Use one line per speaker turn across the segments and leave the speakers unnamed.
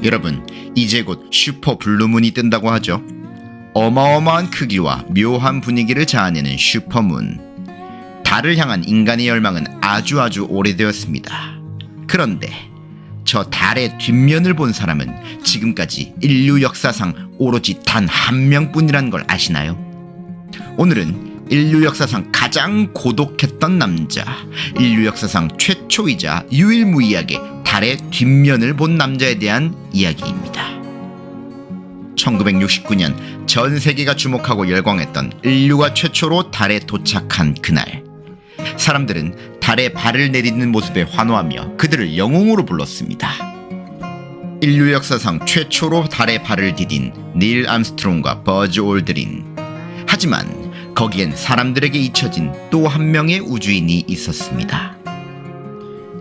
여러분, 이제 곧 슈퍼 블루문이 뜬다고 하죠. 어마어마한 크기와 묘한 분위기를 자아내는 슈퍼문. 달을 향한 인간의 열망은 아주 오래되었습니다. 그런데 저 달의 뒷면을 본 사람은 지금까지 인류 역사상 오로지 단 한 명뿐이란 걸 아시나요? 오늘은 인류 역사상 가장 고독했던 남자, 인류 역사상 최초이자 유일무이하게 달의 뒷면을 본 남자에 대한 이야기입니다. 1969년 전 세계가 주목하고 열광했던 인류가 최초로 달에 도착한 그날, 사람들은 달에 발을 내딛는 모습에 환호하며 그들을 영웅으로 불렀습니다. 인류 역사상 최초로 달에 발을 디딘 닐 암스트롱과 버즈 올드린. 하지만 거기엔 사람들에게 잊혀진 또 한 명의 우주인이 있었습니다.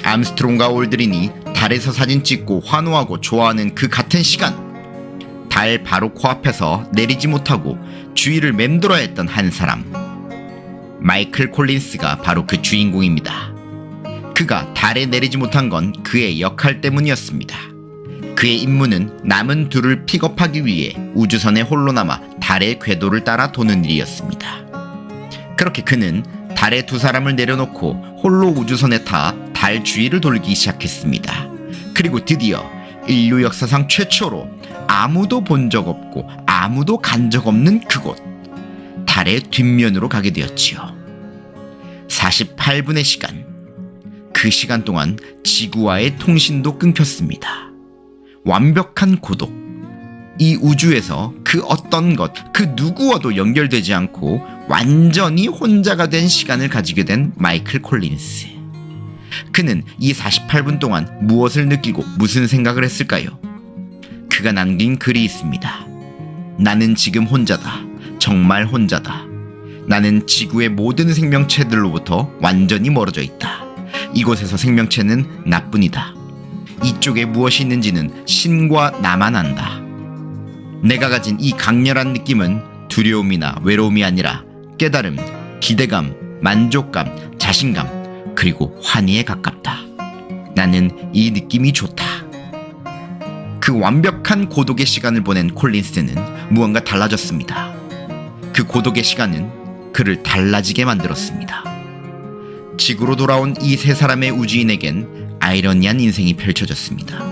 암스트롱과 올드린이 달에서 사진 찍고 환호하고 좋아하는 그 같은 시간, 달 바로 코앞에서 내리지 못하고 주위를 맴돌아야 했던 한 사람, 마이클 콜린스가 바로 그 주인공입니다. 그가 달에 내리지 못한 건 그의 역할 때문이었습니다. 그의 임무는 남은 둘을 픽업하기 위해 우주선에 홀로 남아 달의 궤도를 따라 도는 일이었습니다. 그렇게 그는 달에 두 사람을 내려놓고 홀로 우주선에 타 달 주위를 돌기 시작했습니다. 그리고 드디어 인류 역사상 최초로 아무도 본 적 없고 아무도 간 적 없는 그곳, 달의 뒷면으로 가게 되었지요. 48분의 시간. 그 시간 동안 지구와의 통신도 끊겼습니다. 완벽한 고독. 이 우주에서 그 어떤 것, 그 누구와도 연결되지 않고 완전히 혼자가 된 시간을 가지게 된 마이클 콜린스. 그는 이 48분 동안 무엇을 느끼고 무슨 생각을 했을까요? 그가 남긴 글이 있습니다. 나는 지금 혼자다. 정말 혼자다. 나는 지구의 모든 생명체들로부터 완전히 멀어져 있다. 이곳에서 생명체는 나뿐이다. 이쪽에 무엇이 있는지는 신과 나만 안다. 내가 가진 이 강렬한 느낌은 두려움이나 외로움이 아니라 깨달음, 기대감, 만족감, 자신감, 그리고 환희에 가깝다. 나는 이 느낌이 좋다. 그 완벽한 고독의 시간을 보낸 콜린스는 무언가 달라졌습니다. 그 고독의 시간은 그를 달라지게 만들었습니다. 지구로 돌아온 이 세 사람의 우주인에겐 아이러니한 인생이 펼쳐졌습니다.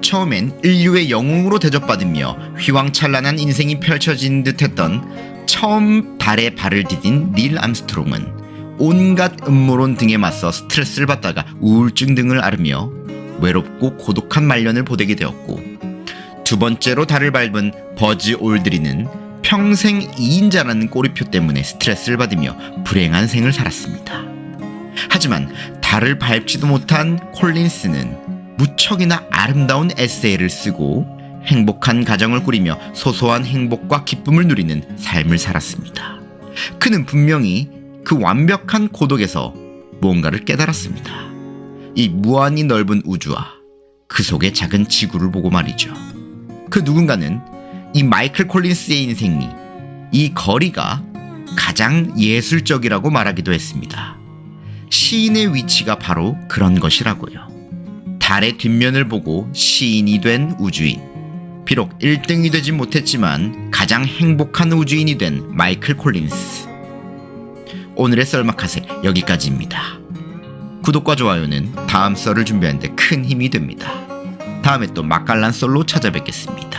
처음엔 인류의 영웅으로 대접받으며 휘황찬란한 인생이 펼쳐진 듯했던 처음 달에 발을 디딘 닐 암스트롱은 온갖 음모론 등에 맞서 스트레스를 받다가 우울증 등을 앓으며 외롭고 고독한 말년을 보내게 되었고, 두 번째로 달을 밟은 버즈 올드린은 평생 2인자라는 꼬리표 때문에 스트레스를 받으며 불행한 생을 살았습니다. 하지만 달을 밟지도 못한 콜린스는 무척이나 아름다운 에세이를 쓰고 행복한 가정을 꾸리며 소소한 행복과 기쁨을 누리는 삶을 살았습니다. 그는 분명히 그 완벽한 고독에서 무언가를 깨달았습니다. 이 무한히 넓은 우주와 그 속의 작은 지구를 보고 말이죠. 그 누군가는 이 마이클 콜린스의 인생이, 이 거리가 가장 예술적이라고 말하기도 했습니다. 시인의 위치가 바로 그런 것이라고요. 달의 뒷면을 보고 시인이 된 우주인. 비록 1등이 되지 못했지만 가장 행복한 우주인이 된 마이클 콜린스. 오늘의 썰마카세 여기까지입니다. 구독과 좋아요는 다음 썰을 준비하는 데 큰 힘이 됩니다. 다음에 또 맛깔난 썰로 찾아뵙겠습니다.